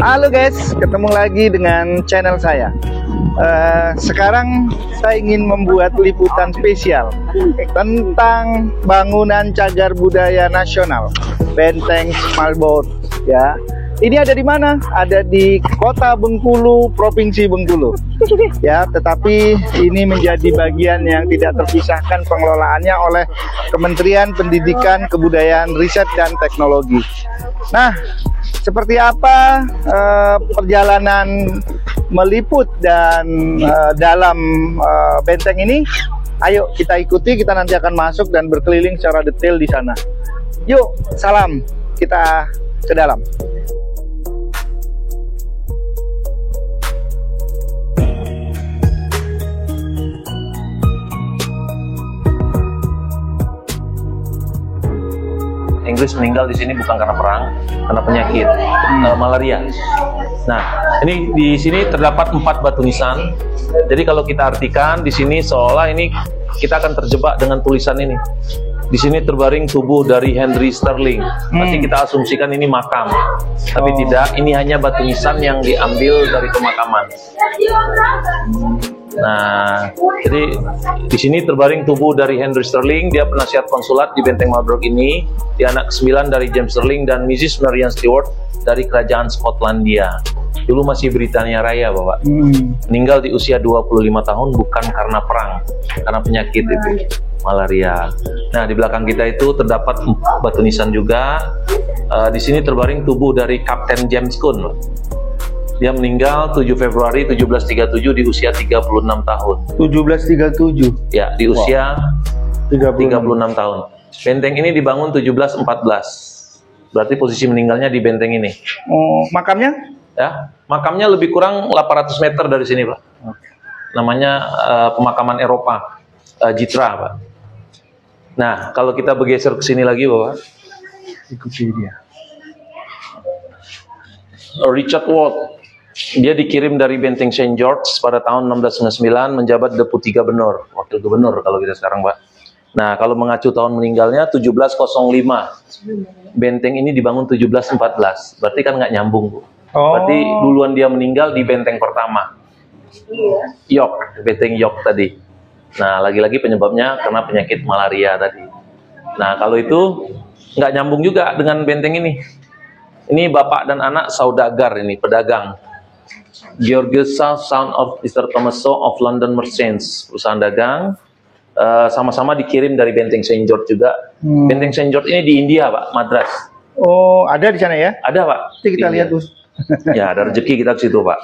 Halo guys, ketemu lagi dengan channel saya. Sekarang saya ingin membuat liputan spesial tentang bangunan cagar budaya nasional Benteng Smalborot. Ya, ini ada di mana? Ada di Kota Bengkulu, Provinsi Bengkulu. Ya, tetapi ini menjadi bagian yang tidak terpisahkan pengelolaannya oleh Kementerian Pendidikan, Kebudayaan, Riset dan Teknologi. Nah, seperti apa perjalanan meliput dan dalam benteng ini? Ayo kita ikuti, kita nanti akan masuk dan berkeliling secara detail di sana. Yuk, salam, kita ke dalam. Inggris meninggal di sini bukan karena perang, karena penyakit malaria. Nah, ini di sini terdapat 4 batu nisan. Jadi kalau kita artikan di sini seolah ini kita akan terjebak dengan tulisan ini. Di sini terbaring tubuh dari Henry Sterling. Pasti kita asumsikan ini makam, tapi tidak. Ini hanya batu nisan yang diambil dari pemakaman. Nah, jadi di sini terbaring tubuh dari Henry Sterling. Dia penasihat konsulat di Benteng Smalborot ini. Dia anak ke-9 dari James Sterling dan Mrs. Marian Stewart dari kerajaan Skotlandia. Dulu masih Britania Raya, Bapak. Meninggal di usia 25 tahun bukan karena perang, karena penyakit itu, malaria. Nah, di belakang kita itu terdapat batu nisan juga. Di sini terbaring tubuh dari Kapten James Cook. Dia meninggal 7 Februari 1737 di usia 36 tahun. 1737? Ya, di usia 36 tahun. Benteng ini dibangun 1714. Berarti posisi meninggalnya di benteng ini. Oh, makamnya? Ya, makamnya lebih kurang 800 meter dari sini, Pak. Namanya pemakaman Eropa, Jitra, Pak. Nah, kalau kita bergeser ke sini lagi, Bapak. Ikuti dia. Richard Ward. Dia dikirim dari Benteng St. George pada tahun 1699 menjabat Deputi Gubernur, wakil gubernur kalau kita sekarang, Pak. Nah, kalau mengacu tahun meninggalnya 1705. Benteng ini dibangun 1714. Berarti kan nggak nyambung, Bu. Berarti duluan dia meninggal di benteng pertama. York, benteng York tadi. Nah, lagi-lagi penyebabnya karena penyakit malaria tadi. Nah, kalau itu nggak nyambung juga dengan benteng ini. Ini bapak dan anak saudagar ini, pedagang. George's son of Mr. Thomas Shaw of London Merchants, perusahaan dagang. Sama-sama dikirim dari Benteng St. George juga. Benteng St. George ini di India, Pak, Madras. Oh, ada di sana ya? Ada, Pak. Nanti kita lihat tuh. Ya, ada rezeki kita ke situ, Pak.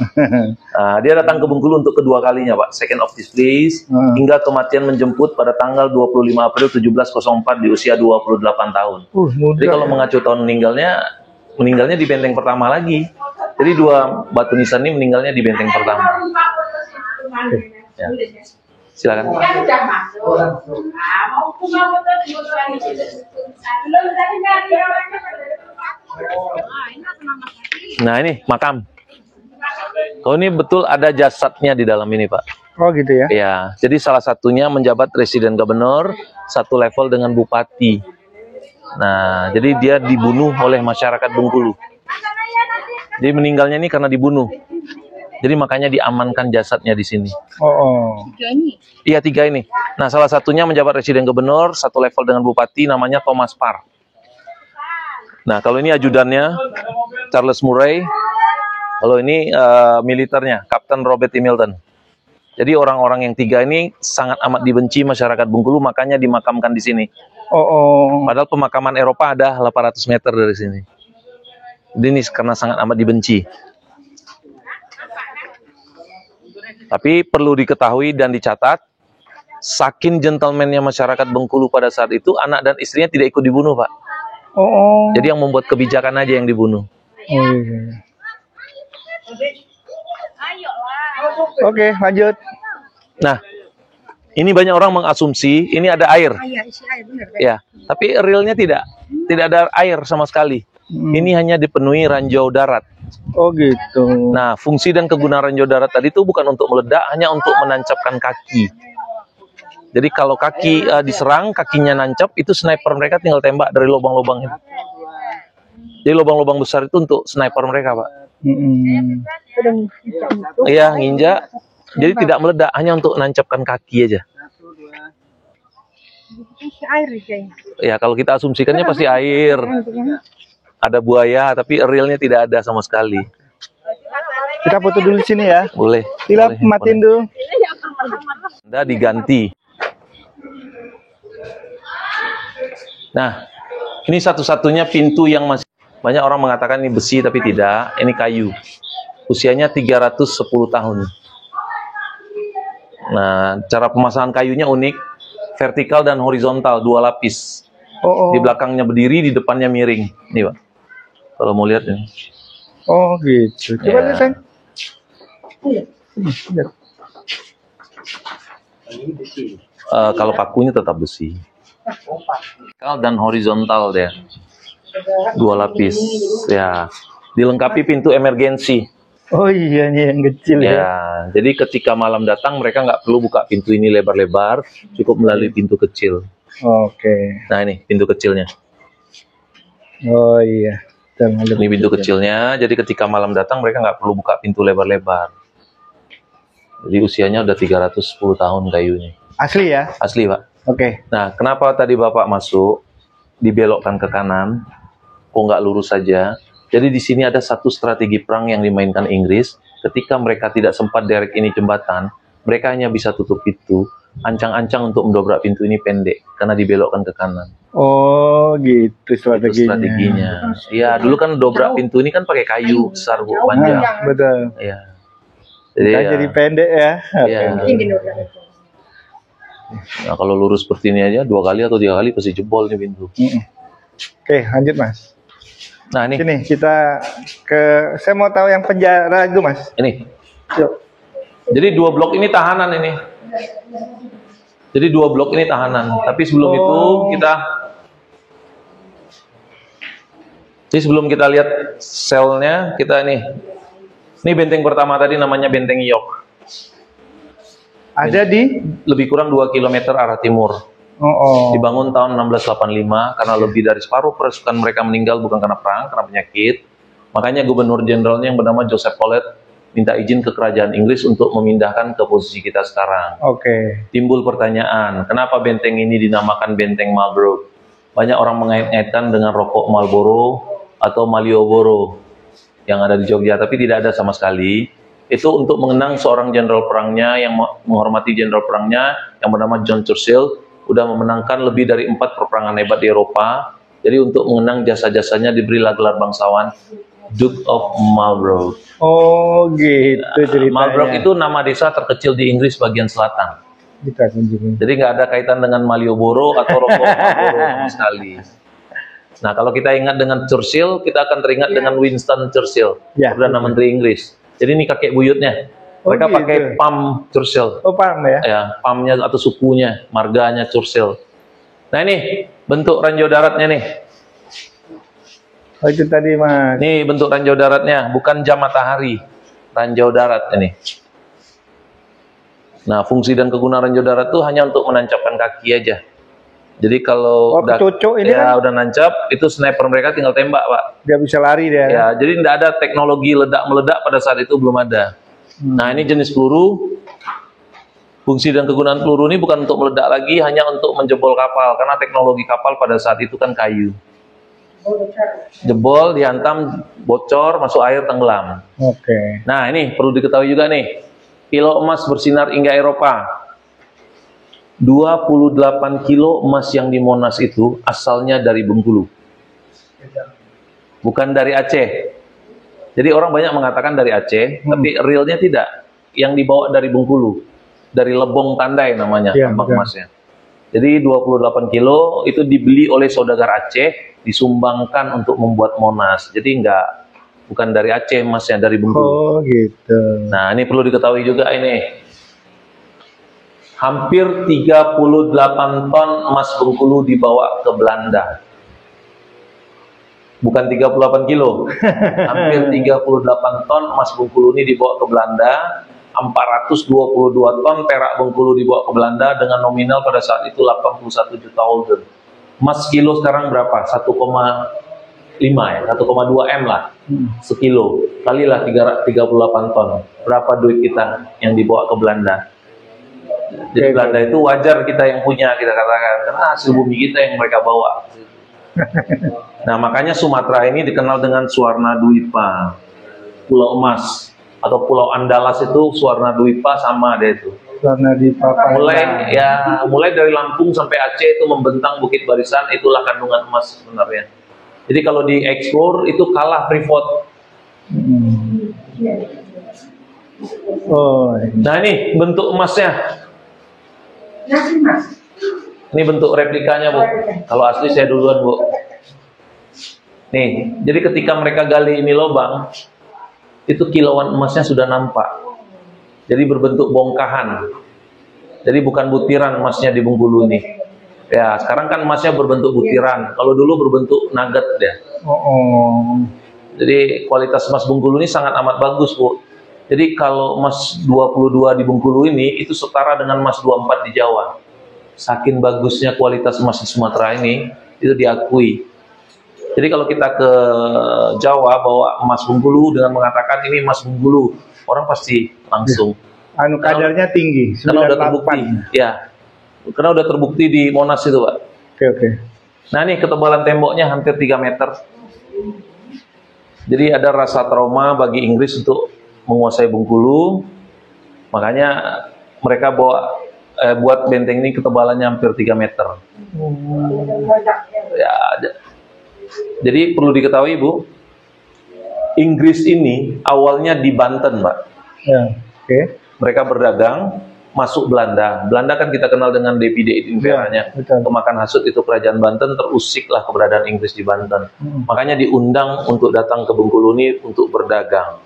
Dia datang ke Bengkulu untuk kedua kalinya, Pak. Second of this place, hingga kematian menjemput pada tanggal 25 April 1704 di usia 28 tahun. Mudah. Jadi kalau mengacu tahun meninggalnya di benteng pertama lagi. Jadi 2 batu nisan ini meninggalnya di benteng pertama. Ya. Silakan. Nah, ini makam. Oh, ini betul ada jasadnya di dalam ini, Pak. Oh, gitu ya? Ya, jadi salah satunya menjabat residen gubernur, satu level dengan bupati. Nah, jadi dia dibunuh oleh masyarakat Bengkulu. Jadi meninggalnya ini karena dibunuh. Jadi makanya diamankan jasadnya di sini. Iya, 3 ini. Nah, salah satunya menjabat residen gubernur, satu level dengan bupati, namanya Thomas Parr. Nah, kalau ini ajudannya, Charles Murray. Kalau ini militernya, Kapten Robert E. Milton. Jadi orang-orang yang 3 ini sangat amat dibenci masyarakat Bengkulu, makanya dimakamkan di sini. Padahal pemakaman Eropa ada 800 meter dari sini. Jadi ini karena sangat amat dibenci. Tapi perlu diketahui dan dicatat, saking gentlemannya masyarakat Bengkulu pada saat itu, anak dan istrinya tidak ikut dibunuh, Pak. Jadi yang membuat kebijakan aja yang dibunuh. Oke, lanjut. Nah, ini banyak orang mengasumsi ini ada air. Ya, tapi realnya tidak ada air sama sekali. Ini hanya dipenuhi ranjau darat. Oh gitu. Nah, fungsi dan kegunaan ranjau darat tadi itu bukan untuk meledak, hanya untuk menancapkan kaki. Jadi kalau kaki diserang, kakinya nancap, itu sniper mereka tinggal tembak dari lubang-lubang itu. Jadi lubang-lubang besar itu untuk sniper mereka, Pak. Iya, nginjak. Jadi tidak meledak, hanya untuk nancapkan kaki aja. Ya, kalau kita asumsikannya pasti air. Ada buaya, tapi realnya tidak ada sama sekali. Kita foto dulu di sini ya. Boleh. Tilap boleh, matiin dulu. Anda diganti. Nah, ini satu-satunya pintu yang masih banyak orang mengatakan ini besi, tapi tidak. Ini kayu. Usianya 310 tahun. Nah, cara pemasangan kayunya unik, vertikal dan horizontal, 2 lapis. Oh, oh. Di belakangnya berdiri, di depannya miring. Nih, Pak. Kalau mau lihat ini. Oh, gitu. Coba Ya. lihat, Sayang. Kalau pakunya tetap besi. Vertikal dan horizontal dia. 2 lapis. Ya. Dilengkapi pintu emergensi. Oh iya, nih yang kecil ya. Ya, jadi ketika malam datang mereka nggak perlu buka pintu ini lebar-lebar, cukup melalui pintu kecil. Oke. Nah ini pintu kecilnya. Oh iya. Ini pintu kecilnya, jadi ketika malam datang mereka nggak perlu buka pintu lebar-lebar. Jadi usianya udah 310 tahun kayunya. Asli ya? Asli, Pak. Oke. Nah, kenapa tadi Bapak masuk, dibelokkan ke kanan, kok nggak lurus saja? Jadi di sini ada satu strategi perang yang dimainkan Inggris. Ketika mereka tidak sempat derek ini jembatan, mereka hanya bisa tutup pintu. Ancang-ancang untuk mendobrak pintu ini pendek, karena dibelokkan ke kanan. Oh gitu strateginya. Itu strateginya. Ya, dulu kan dobrak pintu ini kan pakai kayu besar, Bu, panjang. Betul. Ya. Jadi, Kita jadi pendek ya. ya. Nah, kalau lurus seperti ini aja 2 kali atau 3 kali pasti jebol nih pintu. Oke, lanjut Mas. Nah, ini. Sini kita saya mau tahu yang penjara itu Mas. Ini. Yuk. Jadi 2 blok ini tahanan ini. Jadi 2 blok ini tahanan. Tapi sebelum itu sebelum kita lihat selnya, kita nih. Ini benteng pertama tadi namanya Benteng York. Ada di Lebih kurang 2 km arah timur. Dibangun tahun 1685 karena lebih dari separuh pasukan mereka meninggal bukan karena perang, karena penyakit. Makanya Gubernur Jenderalnya yang bernama Joseph Paulet minta izin ke kerajaan Inggris untuk memindahkan ke posisi kita sekarang. Oke. Timbul pertanyaan, kenapa benteng ini dinamakan Benteng Marlborough? Banyak orang mengait-ngaitkan dengan rokok Marlboro atau Malioboro yang ada di Jogja, tapi tidak ada sama sekali. Itu untuk mengenang seorang jenderal perangnya yang menghormati jenderal perangnya yang bernama John Churchill, udah memenangkan lebih dari 4 peperangan hebat di Eropa. Jadi untuk mengenang jasa-jasanya diberilah gelar bangsawan Duke of Marlborough. Oh gitu ceritanya. Marlborough itu nama desa terkecil di Inggris bagian selatan. Kita kunjungi. Jadi nggak ada kaitan dengan Malioboro atau rokok Marlboro sama sekali. Nah, kalau kita ingat dengan Churchill, kita akan teringat dengan Winston Churchill, Perdana Menteri Inggris. Jadi ini kakek buyutnya. Mereka pakai pam Churchill. Oh, pam ya? Ya, pamnya atau sukunya, marganya Churchill. Nah, ini bentuk ranjau daratnya nih. Oh, itu tadi Mas. Nih bentuk ranjau daratnya, bukan jam matahari. Ranjau darat ini. Nah, fungsi dan kegunaan ranjau darat itu hanya untuk menancapkan kaki aja. Jadi kalau udah nancap, itu sniper mereka tinggal tembak, Pak. Dia bisa lari dia. Ya, jadi tidak ada teknologi ledak-meledak pada saat itu, belum ada. Nah, ini jenis peluru. Fungsi dan kegunaan peluru ini bukan untuk meledak lagi, hanya untuk menjebol kapal. Karena teknologi kapal pada saat itu kan kayu. Jebol, dihantam, bocor, masuk air, tenggelam. Oke. Nah, ini perlu diketahui juga nih. Kilo emas bersinar hingga Eropa. 28 kilo emas yang di Monas itu asalnya dari Bengkulu. Bukan dari Aceh. Jadi orang banyak mengatakan dari Aceh, tapi realnya tidak. Yang dibawa dari Bengkulu. Dari Lebong Tandai namanya, tambang emasnya. Jadi 28 kilo itu dibeli oleh saudagar Aceh, disumbangkan untuk membuat Monas. Jadi bukan dari Aceh emasnya, dari Bengkulu. Oh gitu. Nah, ini perlu diketahui juga ini. Hampir 38 ton emas Bengkulu dibawa ke Belanda. Bukan 38 kilo. Hampir 38 ton emas Bengkulu ini dibawa ke Belanda. 422 ton perak Bengkulu dibawa ke Belanda dengan nominal pada saat itu 81 juta Gulden. Emas kilo sekarang berapa? 1,5 ya, 1,2 M lah sekilo. Kalilah 38 ton. Berapa duit kita yang dibawa ke Belanda? Jadi Belanda itu wajar kita yang punya, kita katakan, karena hasil bumi kita yang mereka bawa. Nah, makanya Sumatera ini dikenal dengan Suwarna Dwipa, Pulau Emas, atau Pulau Andalas itu Suwarna Dwipa sama deh itu. Suwarna Dwipa. Mulai dari Lampung sampai Aceh itu membentang Bukit Barisan, itulah kandungan emas sebenarnya. Jadi kalau dieksplor itu kalah Freeport. Oh. Nah, ini bentuk emasnya. Ini bentuk replikanya, Bu. Kalau asli saya duluan, Bu. Nih, jadi ketika mereka gali ini lubang, itu kilauan emasnya sudah nampak. Jadi berbentuk bongkahan. Jadi bukan butiran emasnya di Bengkulu ini. Ya, sekarang kan emasnya berbentuk butiran. Kalau dulu berbentuk nugget ya. Jadi kualitas emas Bengkulu ini sangat amat bagus, Bu. Jadi kalau emas 22 di Bengkulu ini itu setara dengan emas 24 di Jawa. Saking bagusnya kualitas emas di Sumatera ini, itu diakui. Jadi kalau kita ke Jawa bawa emas Bengkulu dengan mengatakan ini emas Bengkulu, orang pasti langsung. Kadarnya tinggi. Karena udah terbukti. Ya. Karena udah terbukti di Monas itu, Pak. Oke. Nah, ini ketebalan temboknya hampir 3 meter. Jadi ada rasa trauma bagi Inggris untuk menguasai Bengkulu, makanya mereka buat benteng ini ketebalannya hampir 3 meter. Ya, jadi perlu diketahui, Bu, Inggris ini awalnya di Banten, Pak. Ya, oke. Mereka berdagang masuk Belanda. Belanda kan kita kenal dengan Divide et Imperanya. Ya, kemakan hasut itu kerajaan Banten, terusiklah keberadaan Inggris di Banten. Makanya diundang untuk datang ke Bengkulu ini untuk berdagang.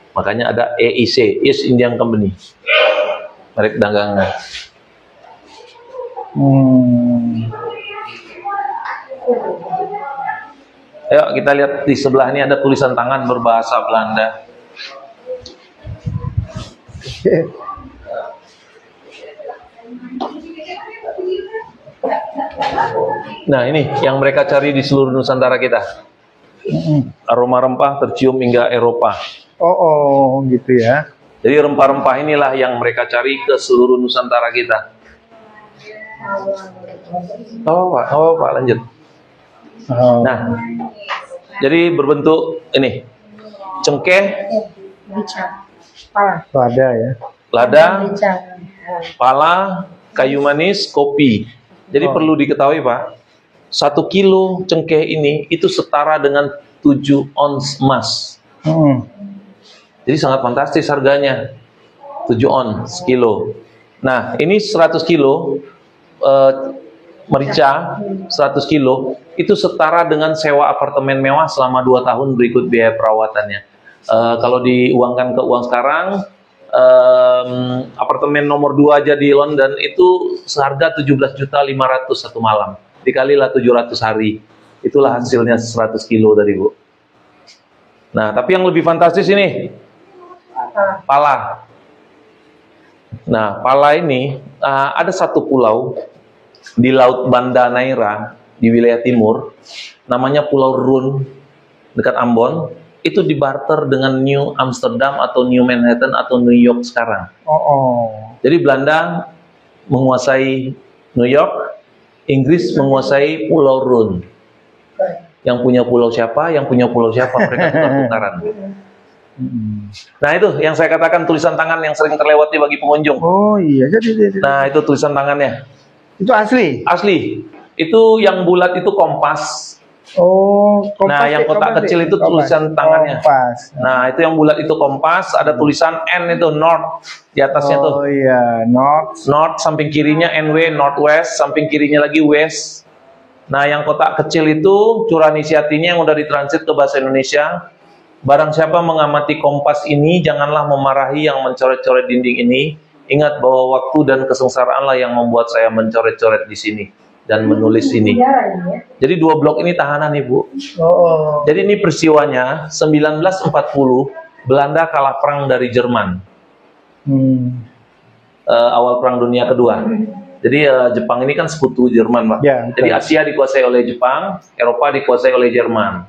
Makanya ada EIC, East Indian Company, merek dagangan. Ayo kita lihat di sebelah ini ada tulisan tangan berbahasa Belanda. Nah, ini yang mereka cari di seluruh Nusantara kita. Aroma rempah tercium hingga Eropa. Oh, gitu ya. Jadi rempah-rempah inilah yang mereka cari ke seluruh Nusantara kita. Oh, Pak, lanjut. Nah, jadi berbentuk ini cengkeh, lada ya. Lada, pala, kayu manis, kopi. Jadi perlu diketahui, Pak, 1 kilo cengkeh ini itu setara dengan 7 ons emas. Jadi sangat fantastis harganya, 7 ons kilo. Nah, ini 100 kilo merica, 100 kilo itu setara dengan sewa apartemen mewah selama 2 tahun berikut biaya perawatannya. Kalau diuangkan ke uang sekarang, apartemen nomor 2 aja di London itu seharga 17.500.000 satu malam. Dikalilah 700 hari. Itulah hasilnya 100 kilo tadi, Bu. Nah, tapi yang lebih fantastis ini pala. Nah, pala ini ada satu pulau di Laut Banda Neira di wilayah timur, namanya Pulau Run dekat Ambon. Itu dibarter dengan New Amsterdam atau New Manhattan atau New York sekarang. Jadi Belanda menguasai New York, Inggris menguasai Pulau Run. Yang punya pulau siapa, yang punya pulau siapa, mereka tukar-tukaran. Nah, itu yang saya katakan tulisan tangan yang sering terlewati bagi pengunjung. Oh iya, jadi. Nah, itu tulisan tangannya. Itu asli? Asli. Itu yang bulat itu kompas. Oh, kompas. Nah, yang kotak kecil itu tulisan tangannya. Kompas. Nah, itu yang bulat itu kompas, ada tulisan N itu North di atasnya tuh. Oh iya, North. North, samping kirinya NW, Northwest, samping kirinya lagi West. Nah, yang kotak kecil itu curah inisiatinya yang udah ditransit ke bahasa Indonesia. Barang siapa mengamati kompas ini, janganlah memarahi yang mencoret-coret dinding ini. Ingat bahwa waktu dan kesengsaraanlah yang membuat saya mencoret-coret di sini dan menulis ini. Jadi 2 blok ini tahanan, Ibu. Jadi ini peristiwanya 1940, Belanda kalah perang dari Jerman. Awal Perang Dunia Kedua. Jadi Jepang ini kan sekutu Jerman, Pak. Ya, Jadi Asia dikuasai oleh Jepang, Eropa dikuasai oleh Jerman.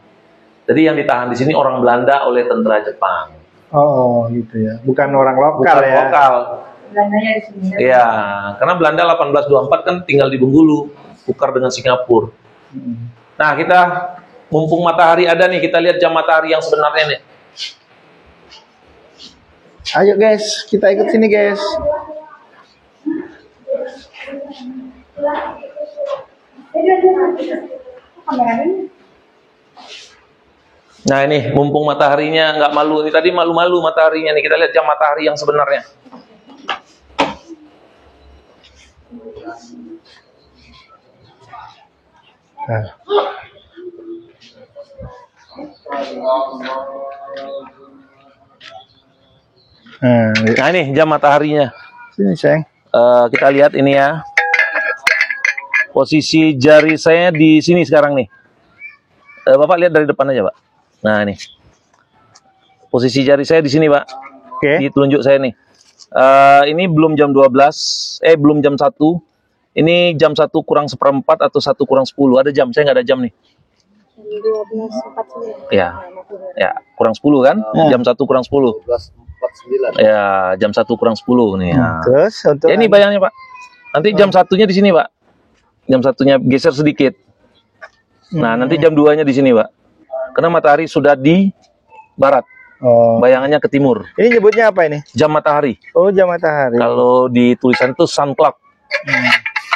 Jadi yang ditahan di sini orang Belanda oleh tentara Jepang. Oh, gitu ya. Bukan orang lokal Bukan ya. lokal. Belandanya di sini. Iya, karena Belanda 1824 kan tinggal di Bengkulu, tukar dengan Singapura. Nah, kita mumpung matahari ada nih, kita lihat jam matahari yang sebenarnya nih. Ayo guys, kita ikut sini guys. Nah ini, mumpung mataharinya nggak malu, ini tadi malu-malu mataharinya nih, kita lihat jam matahari yang sebenarnya. Nah ini jam mataharinya. Sini sayang. Kita lihat ini ya. Posisi jari saya di sini sekarang nih. Bapak lihat dari depan aja, Pak. Nah ini. Posisi jari saya di sini, Pak. Oke. Di telunjuk saya nih. Ini belum jam 12, belum jam 1. Ini jam 1 kurang seperempat atau 1 kurang 10. Ada jam, saya nggak ada jam nih. 12.49. Ya, ya kurang 10 kan? Jam 1 kurang 10. 12.49. Ya, jam 1 kurang 10 nih. Ya. Terus untuk Ya, ini bayangnya, Pak. Nanti jam 1-nya di sini, Pak. Jam 1-nya geser sedikit. Nah, nanti jam 2-nya di sini, Pak. Karena matahari sudah di barat. Oh. Bayangannya ke timur. Ini nyebutnya apa ini? Jam matahari. Oh, jam matahari. Kalau di tulisan itu sun clock.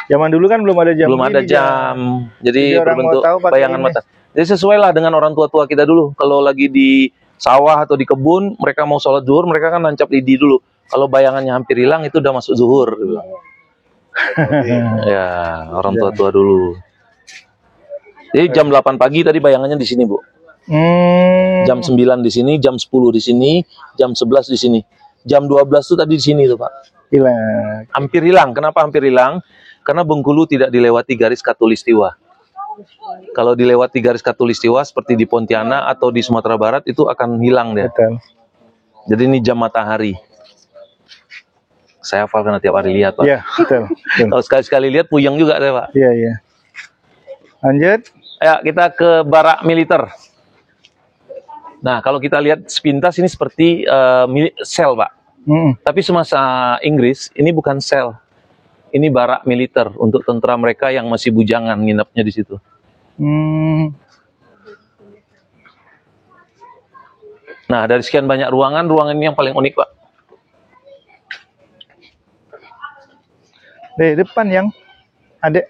Zaman dulu kan belum ada jam. Belum ada ini, jam. Jadi Jadi orang berbentuk mau tahu pakai bayangan ini. mata. Jadi sesuai lah dengan orang tua-tua kita dulu. Kalau lagi di sawah atau di kebun, mereka mau sholat zuhur, mereka kan nancap lidi dulu. Kalau bayangannya hampir hilang, itu udah masuk zuhur. Ya, orang tua-tua dulu. Jadi jam 8 pagi tadi bayangannya di sini, Bu. Jam 9 di sini, jam 10 di sini, jam 11 di sini. Jam 12 itu tadi di sini tuh, Pak. Hilang. Hampir hilang. Kenapa hampir hilang? Karena Bengkulu tidak dilewati garis khatulistiwa. Kalau dilewati garis khatulistiwa seperti di Pontianak atau di Sumatera Barat itu akan hilang dia. Betul. Jadi ini jam matahari. Saya hafal karena tiap hari lihat, Pak. Iya, betul. Betul. Kalau sekali-sekali lihat puyeng juga saya, Pak. Iya, iya. Lanjut. Ayo kita ke barak militer. Nah, kalau kita lihat sepintas ini seperti sel, Pak. Tapi semasa Inggris ini bukan sel. Ini barak militer untuk tentara mereka yang masih bujangan nginepnya di situ. Nah, dari sekian banyak ruangan, ruangan ini yang paling unik, Pak. Di depan yang adek.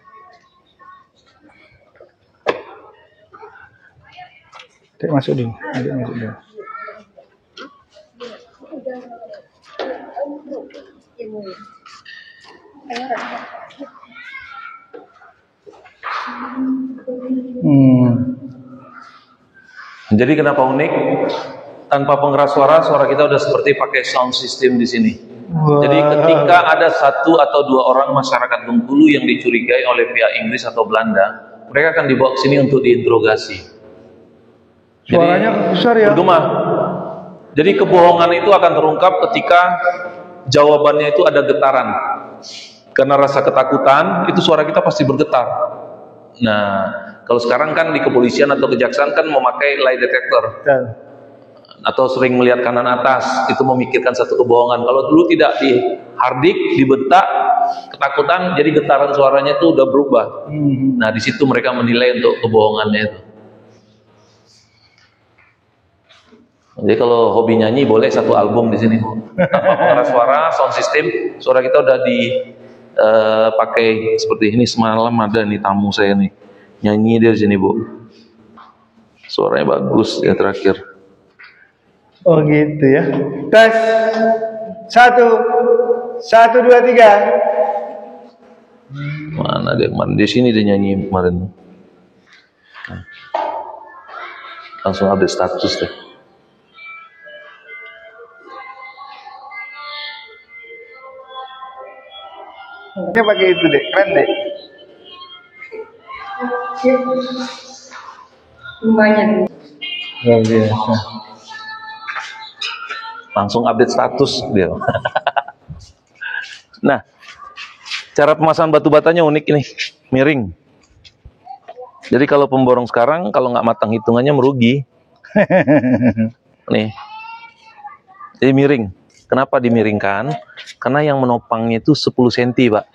Adek masuk dulu. Adek masuk dulu. Jadi kenapa unik? Tanpa pengeras suara, suara kita udah seperti pakai sound system di sini. Jadi ketika ada 1 atau 2 orang masyarakat Bengkulu yang dicurigai oleh pihak Inggris atau Belanda, mereka akan dibawa ke sini untuk diinterogasi. Suaranya besar ya? Bergema. Jadi kebohongan itu akan terungkap ketika jawabannya itu ada getaran. Karena rasa ketakutan, itu suara kita pasti bergetar. Nah, kalau sekarang kan di kepolisian atau kejaksaan kan memakai lie detector. Betul. Atau sering melihat kanan atas, itu memikirkan satu kebohongan. Kalau dulu tidak dihardik, dibentak, ketakutan, jadi getaran suaranya itu udah berubah. Nah, di situ mereka menilai untuk kebohongannya itu. Jadi kalau hobi nyanyi boleh 1 album di sini, Bu. Tanpa pengeras suara, sound system, suara kita udah dipakai seperti ini. Semalam ada nih tamu saya nih nyanyi dia di sini, Bu. Suaranya bagus ya terakhir. Oh gitu ya. Tes. 1, 2, 3. Mana dia kemarin? Di sini dia nyanyi kemarin. Langsung update status deh. Dia pakai itu deh, keren deh. Lumayan. Luar biasa. Langsung update status dia. Nah, cara pemasangan batu batanya unik ini, miring. Jadi kalau pemborong sekarang, kalau nggak matang hitungannya merugi. Nih, jadi miring. Kenapa dimiringkan? Karena yang menopangnya itu 10 cm, Pak.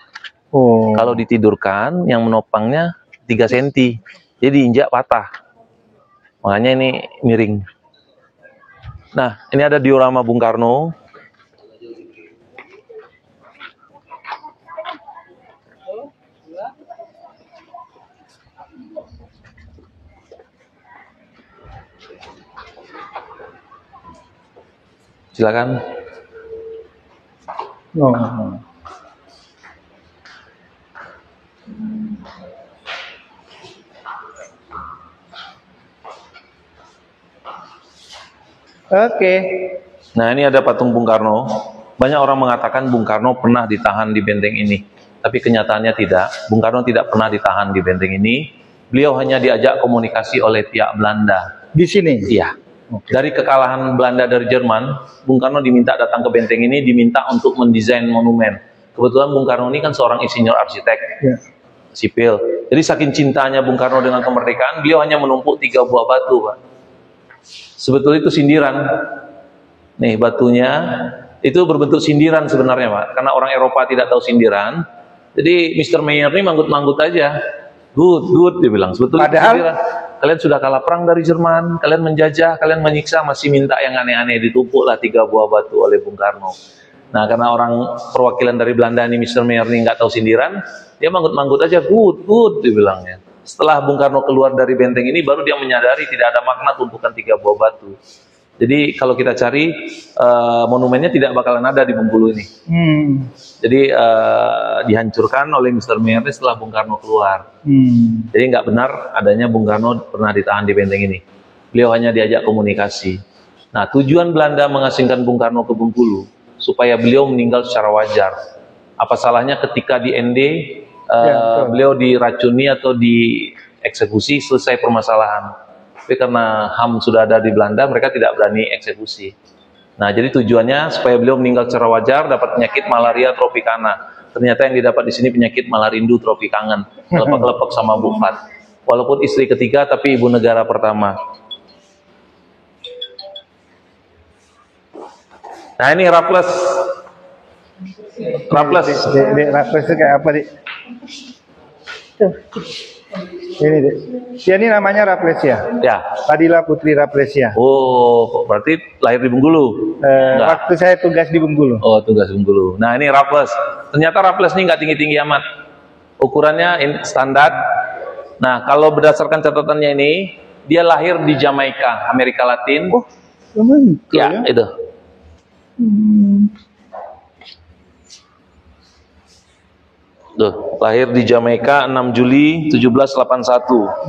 Oh. Kalau ditidurkan, yang menopangnya 3 cm. Jadi injak patah. Makanya ini miring. Nah, ini ada diorama Bung Karno. Silakan. Oh. Oke. Nah, ini ada patung Bung Karno. Banyak orang mengatakan Bung Karno pernah ditahan di benteng ini. Tapi kenyataannya tidak. Bung Karno tidak pernah ditahan di benteng ini. Beliau hanya diajak komunikasi oleh pihak Belanda. Di sini. Iya. Oke. Dari kekalahan Belanda dari Jerman, Bung Karno diminta datang ke benteng ini, diminta untuk mendesain monumen. Kebetulan Bung Karno ini kan seorang insinyur arsitek Ya. sipil. Jadi saking cintanya Bung Karno dengan kemerdekaan, beliau hanya menumpuk 3 buah batu, Pak. Sebetulnya itu sindiran. Nih batunya itu berbentuk sindiran sebenarnya, Pak. Karena orang Eropa tidak tahu sindiran. Jadi Mr. Mayer ini manggut-manggut aja. Good, dia bilang. Sebetulnya Padahal sindiran. Kalian sudah kalah perang dari Jerman, kalian menjajah, kalian menyiksa, masih minta yang aneh-aneh. Ditumpuklah 3 buah batu oleh Bung Karno. Nah, karena orang perwakilan dari Belanda ini, Mr. Mayer ini nggak tahu sindiran, dia manggut-manggut aja, good, dibilangnya. Setelah Bung Karno keluar dari benteng ini, baru dia menyadari tidak ada makna tumpukan 3 buah batu. Jadi kalau kita cari monumennya tidak bakalan ada di Bengkulu ini. Jadi dihancurkan oleh Mr. Mayer setelah Bung Karno keluar. Jadi nggak benar adanya Bung Karno pernah ditahan di benteng ini. Beliau hanya diajak komunikasi. Nah, tujuan Belanda mengasingkan Bung Karno ke Bengkulu supaya beliau meninggal secara wajar. Apa salahnya ketika di ND beliau diracuni atau dieksekusi, selesai permasalahan. Tapi karena HAM sudah ada di Belanda, mereka tidak berani eksekusi. Nah, jadi tujuannya supaya beliau meninggal secara wajar, dapat penyakit malaria tropicana. Ternyata yang didapat di sini penyakit malarindu tropikangen, kelepek-kelepek sama Bu Fat. Walaupun istri ketiga, tapi ibu negara pertama. Nah, ini Raffles. Dek, Raffles itu kayak apa, Dik? Tuh. Ini, Dek. Dia ini namanya Raffles ya? Ya. Fadila Putri Raffles ya. Oh, berarti lahir di Bengkulu? Waktu saya tugas di Bengkulu. Oh, tugas Bengkulu. Nah, ini Raffles. Ternyata Raffles ini nggak tinggi-tinggi amat. Ukurannya standar. Nah, kalau berdasarkan catatannya ini, dia lahir di Jamaika, Amerika Latin. Oh, lumayan. Ya, itu. Tuh, lahir di Jamaika 6 Juli 1781.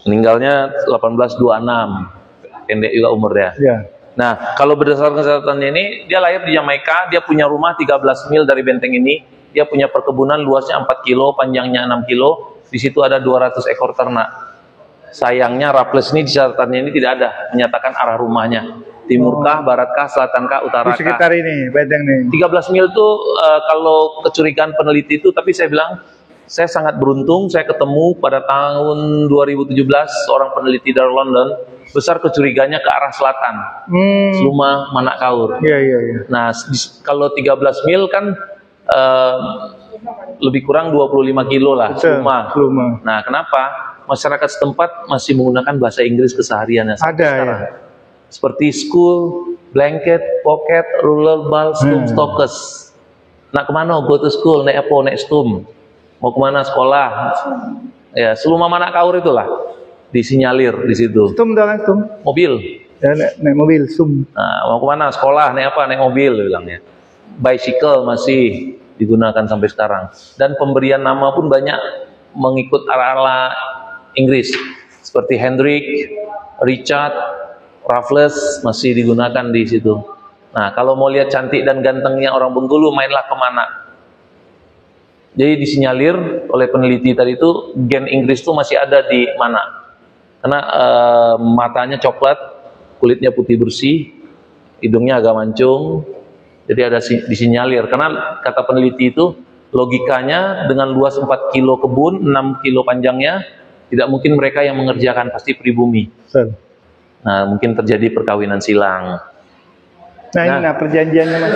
Meninggalnya 1826. Pendek juga umurnya. Ya. Nah, kalau berdasarkan catatannya ini, dia lahir di Jamaika, dia punya rumah 13 mil dari benteng ini, dia punya perkebunan luasnya 4 kilo, panjangnya 6 kilo, di situ ada 200 ekor ternak. Sayangnya Raffles ini di catatannya ini tidak ada menyatakan arah rumahnya. Timurkah, baratkah, selatankah, Di utarakah. sekitar ini, benteng nih. 13 mil itu kalau kecurigaan peneliti itu, tapi saya bilang saya sangat beruntung, saya ketemu pada tahun 2017 seorang peneliti dari London, besar kecuriganya ke arah selatan, Seluma Manakaur. Iya. Nah, kalau 13 mil kan lebih kurang 25 kilo lah, Seluma. Nah, kenapa? Masyarakat setempat masih menggunakan bahasa Inggris kesehariannya sampai sekarang. Ya. Seperti school, blanket, pocket, ruler ball, stum, stokes. Nak kemana? Go to school, naik apa? Naik stum. Mau kemana? Sekolah. Ya, Seluma Manakaur itulah. Disinyalir di situ. Stum tuh kan, stum. Mobil. Ya, naik mobil, stum. Nah, mau kemana? Sekolah, naik apa? Naik mobil, bilangnya. Bicycle masih digunakan sampai sekarang. Dan pemberian nama pun banyak mengikut ala-ala Inggris. Seperti Hendrik, Richard, Raffles masih digunakan di situ. Nah, kalau mau lihat cantik dan gantengnya orang Bengkulu, mainlah kemana. Jadi disinyalir oleh peneliti tadi itu, gen Inggris itu masih ada di mana. Karena matanya coklat, kulitnya putih bersih, hidungnya agak mancung, Jadi ada disinyalir, karena kata peneliti itu logikanya dengan luas 4 kilo kebun, 6 kilo panjangnya, tidak mungkin mereka yang mengerjakan, pasti pribumi. Betul. Nah, mungkin terjadi perkawinan silang. Nah, perjanjiannya Mas,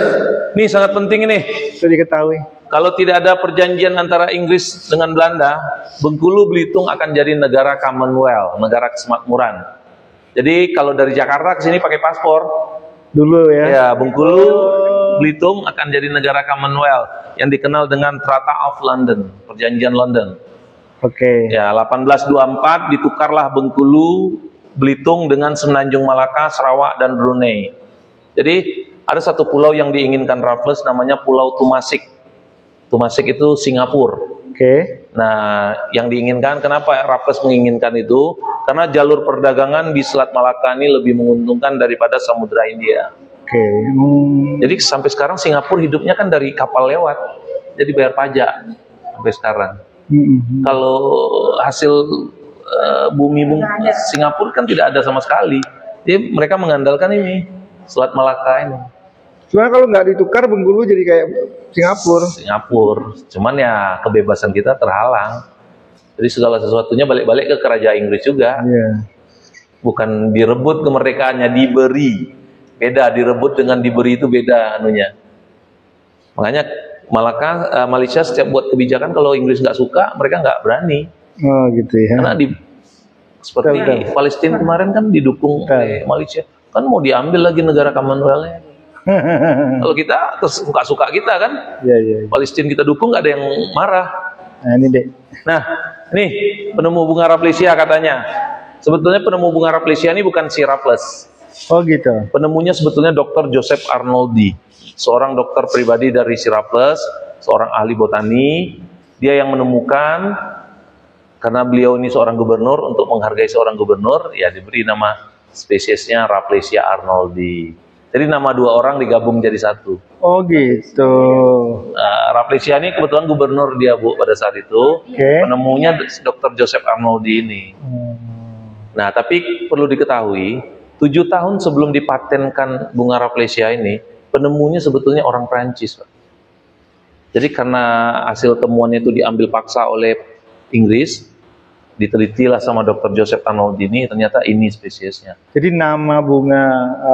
Ini sangat penting ini. itu diketahui. Kalau tidak ada perjanjian antara Inggris dengan Belanda, Bengkulu Belitung akan jadi negara Commonwealth, negara kesemakmuran. Jadi kalau dari Jakarta ke sini pakai paspor, Dulu ya. ya Bengkulu Belitung akan jadi negara Commonwealth yang dikenal dengan Treaty of London, Perjanjian London. Oke. Ya, 1824 ditukarlah Bengkulu Belitung dengan Semenanjung Malaka, Sarawak dan Brunei. Jadi ada satu pulau yang diinginkan Raffles, namanya Pulau Tumasik. Tumasik itu Singapura. Oke. Nah, yang diinginkan, kenapa Raffles menginginkan itu? Karena jalur perdagangan di Selat Malaka ini lebih menguntungkan daripada Samudra India. Oke. Jadi sampai sekarang Singapura hidupnya kan dari kapal lewat, jadi bayar pajak sampai sekarang. Kalau hasil Singapura kan tidak ada sama sekali. Jadi mereka mengandalkan ini Selat Malaka ini. Cuma kalau nggak ditukar, Bengkulu jadi kayak Singapura. Cuman ya kebebasan kita terhalang. Jadi segala sesuatunya balik-balik ke kerajaan Inggris juga. Iya. Bukan direbut kemerdekaannya, diberi. Beda, direbut dengan diberi itu beda anunya. Makanya Malaysia setiap buat kebijakan, kalau Inggris nggak suka, mereka nggak berani. Oh gitu ya. Karena seperti Palestina kemarin kan didukung oleh Malaysia. Kan mau diambil lagi negara Commonwealth-nya. Kalau kita terus suka kita kan, Iya. Palestina kita dukung, nggak ada yang marah. Nah ini dek. Nah, nih penemu bunga Rafflesia katanya. Sebetulnya penemu bunga Rafflesia ini bukan si Raffles. Oh gitu. Penemunya sebetulnya Dr. Joseph Arnoldi, seorang dokter pribadi dari si Raffles, seorang ahli botani. Dia yang menemukan, karena beliau ini seorang gubernur, untuk menghargai seorang gubernur, ya diberi nama spesiesnya Rafflesia Arnoldi. Jadi nama dua orang digabung jadi satu. Oh gitu. Rafflesia ini kebetulan gubernur dia, Bu, pada saat itu. Penemunya Dr. Joseph Arnoldi ini. Nah, tapi perlu diketahui, 7 tahun sebelum dipatenkan bunga Rafflesia ini, penemunya sebetulnya orang Prancis, Pak. Jadi karena hasil temuannya itu diambil paksa oleh Inggris, ditelitilah sama Dr. Joseph Arnoldi ini, ternyata ini spesiesnya. Jadi nama bunga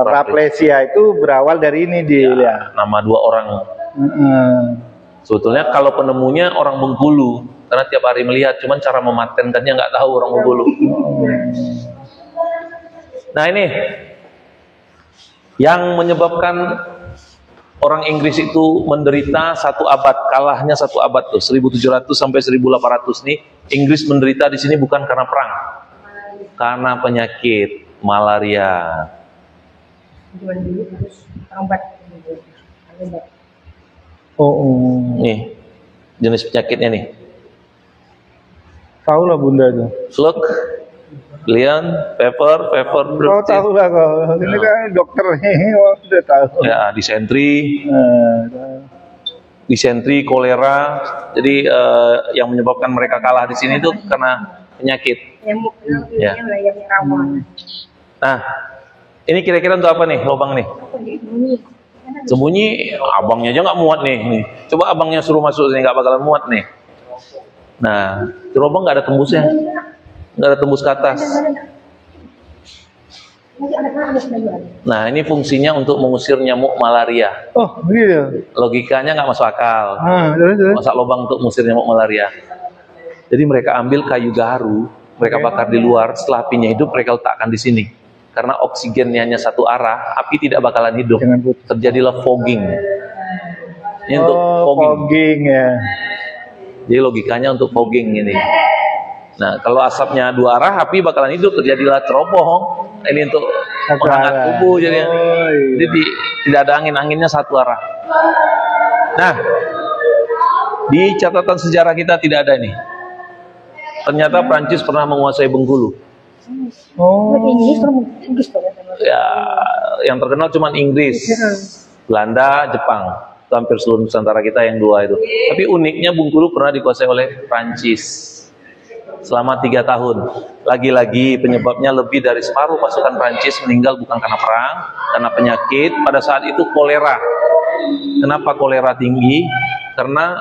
Rafflesia itu berawal dari ini dia. Nama dua orang. Sebetulnya kalau penemunya orang Bengkulu, karena tiap hari melihat, cuman cara mematenkannya nggak tahu orang Bengkulu. Nah ini yang menyebabkan orang Inggris itu menderita 1 abad, kalahnya 1 abad tuh, 1700 sampai 1800 nih, Inggris menderita di sini bukan karena perang, karena penyakit malaria. Nih jenis penyakitnya nih. Tahu lah Bunda tuh. Slug, Lian, fever, Tahu lah kau. Ini kan dokternya udah tahu. Ya, disentri, kolera. Jadi yang menyebabkan mereka kalah di sini itu karena penyakit. Ya. Nah, ini kira-kira untuk apa nih lubang nih? Sembunyi, abangnya aja nggak muat nih. Coba abangnya suruh masuk sini, nggak bakalan muat nih. Nah, di lubang nggak ada tembusnya, nggak ada tembus ke atas. Nah, ini fungsinya untuk mengusir nyamuk malaria. Oh, begitu. Logikanya nggak masuk akal. Terus. Masa lubang untuk mengusir nyamuk malaria. Jadi mereka ambil kayu gaharu, mereka bakar di luar. Setelah apinya hidup, mereka letakkan di sini. Karena oksigennya hanya satu arah, api tidak bakalan hidup. Terjadilah fogging. Ini untuk fogging ya. Jadi logikanya untuk fogging ini. Nah, kalau asapnya 2 arah, api bakalan hidup, terjadilah cerobong. Ini untuk menghangat tubuh. Jadi tidak ada anginnya 1 arah. Nah, di catatan sejarah kita tidak ada ini. Ternyata Prancis pernah menguasai Bengkulu. Ya, yang terkenal cuma Inggris, Belanda, Jepang. Hampir seluruh Nusantara kita yang 2 itu. Tapi uniknya Bengkulu pernah dikuasai oleh Prancis selama 3 tahun. Lagi-lagi penyebabnya lebih dari separuh pasukan Prancis meninggal bukan karena perang, karena penyakit. Pada saat itu kolera Kenapa kolera tinggi? Karena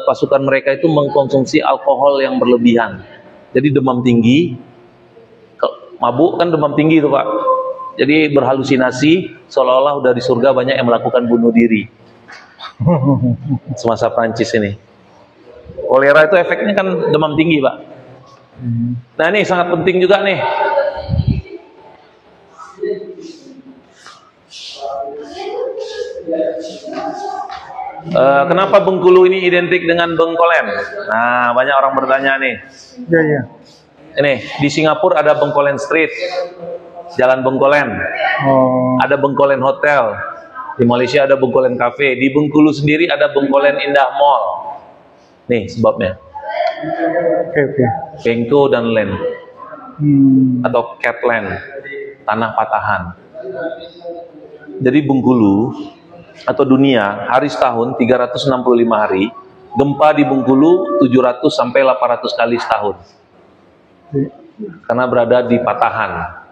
pasukan mereka itu mengkonsumsi alkohol yang berlebihan. Jadi demam tinggi, mabuk kan demam tinggi itu Pak. Jadi berhalusinasi seolah-olah udah di surga, banyak yang melakukan bunuh diri. Semasa Prancis ini. Kolera itu efeknya kan demam tinggi Pak. Nah ini sangat penting juga nih. Kenapa Bengkulu ini identik dengan Bengkolen? Nah banyak orang bertanya nih. Ya, ya. Ini di Singapura ada Bengkolen Street, Jalan Bengkolen. Oh, Ada Bengkolen Hotel. Di Malaysia ada Bengkolen Cafe. Di Bengkulu sendiri ada Bengkolen Indah Mall. Nih sebabnya. oke, oke. Bengko dan Land atau Catland, tanah patahan. Jadi Bengkulu atau dunia hari setahun 365 hari, gempa di Bengkulu 700 sampai 800 kali setahun. Karena berada di patahan.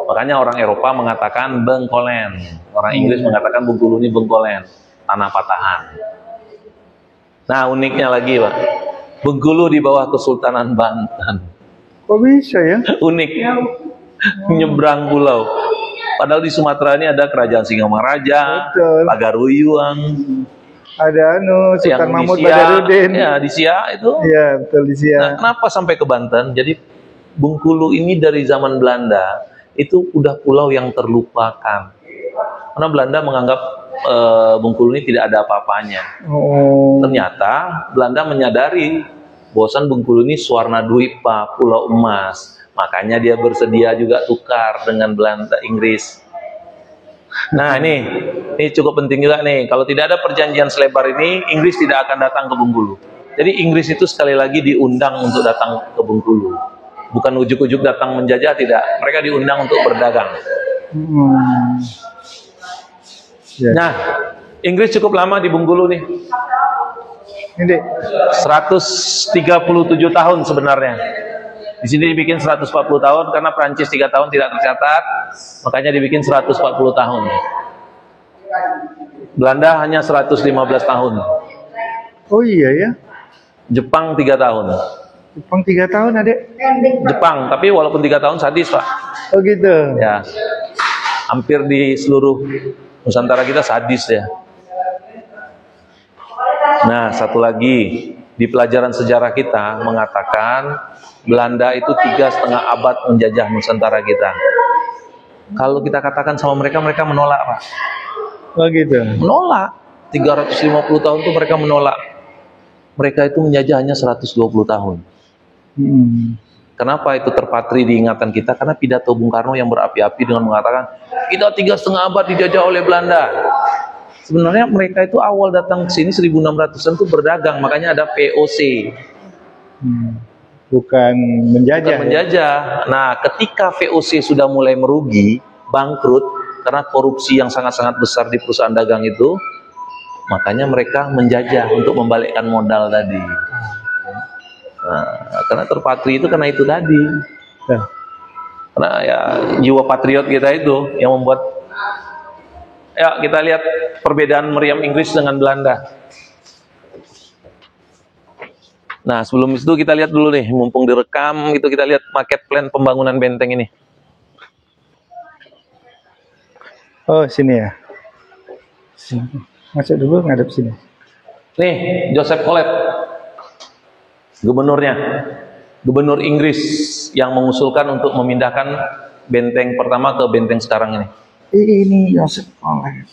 Makanya orang Eropa mengatakan Bengkolen, orang Inggris mengatakan Bengkulu ini Bengkolen, tanah patahan. Nah uniknya lagi Pak, Bengkulu di bawah Kesultanan Banten. Kok bisa ya? Unik, nyebrang pulau. Padahal di Sumatera ini ada Kerajaan Singamangaraja, Betul. Pagaruyuang, Ada Sultan yang Mahmud di Siak, Badarudin. ya di Siak itu. Iya, betul di Nah, Siak. kenapa sampai ke Banten? Jadi Bengkulu ini dari zaman Belanda itu udah pulau yang terlupakan. Karena Belanda menganggap Bengkulu ini tidak ada apa-apanya. Oh, Ternyata Belanda menyadari bahwasan Bengkulu ini Swarna Dwipa, pulau emas. Makanya dia bersedia juga tukar dengan Belanda, Inggris. Nah ini cukup penting juga nih. Kalau tidak ada perjanjian selebar ini, Inggris tidak akan datang ke Bengkulu. Jadi Inggris itu sekali lagi diundang untuk datang ke Bengkulu. Bukan ujuk-ujuk datang menjajah, tidak. Mereka diundang untuk berdagang. ya. Nah, Inggris cukup lama di Bengkulu nih. Ini 137 tahun sebenarnya. Di sini dibikin 140 tahun karena Prancis 3 tahun tidak tercatat, makanya dibikin 140 tahun. Belanda hanya 115 tahun. oh iya ya. Jepang 3 tahun. Jepang 3 tahun, Adek. Jepang, tapi walaupun 3 tahun sadis, Pak. Oh gitu. Ya. Hampir di seluruh Nusantara kita sadis ya. Nah, satu lagi di pelajaran sejarah kita mengatakan Belanda itu 3,5 abad menjajah Nusantara kita. Kalau kita katakan sama mereka, mereka menolak, Pak. Oh gitu. Menolak. 350 tahun itu mereka menolak. Mereka itu menjajah hanya 120 tahun. Kenapa itu terpatri di ingatan kita? Karena pidato Bung Karno yang berapi-api dengan mengatakan kita 3,5 abad dijajah oleh Belanda. Sebenarnya mereka itu awal datang ke sini 1600-an itu berdagang, makanya ada VOC. Bukan menjajah. Bukan menjajah. Nah, ketika VOC sudah mulai merugi, bangkrut karena korupsi yang sangat-sangat besar di perusahaan dagang itu, makanya mereka menjajah untuk membalikkan modal tadi. Nah, karena terpatri itu karena itu tadi. Ya. Karena ya jiwa patriot kita itu yang membuat. Ya, kita lihat perbedaan meriam Inggris dengan Belanda. Nah, sebelum itu kita lihat dulu nih, mumpung direkam itu kita lihat market plan pembangunan benteng ini. Oh, sini ya. Sini. Masuk dulu ngadep sini. Nih, Joseph Collet, gubernurnya, gubernur Inggris yang mengusulkan untuk memindahkan benteng pertama ke benteng sekarang ini. Ini Joseph Collet.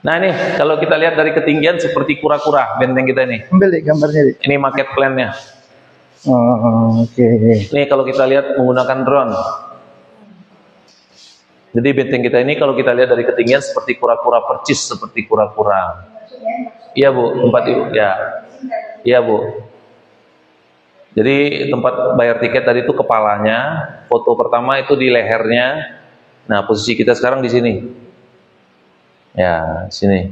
Nah ini, kalau kita lihat dari ketinggian seperti kura-kura benteng kita ini. Ambil deh gambarnya deh. Ini market plan-nya. Oh, oke. Ini kalau kita lihat menggunakan drone. Jadi benteng kita ini kalau kita lihat dari ketinggian seperti kura-kura, percis seperti kura-kura. Iya Bu, tempat Ibu. Ya. Iya Bu. Jadi tempat bayar tiket tadi itu kepalanya, foto pertama itu di lehernya. Nah, posisi kita sekarang di sini. Ya, sini.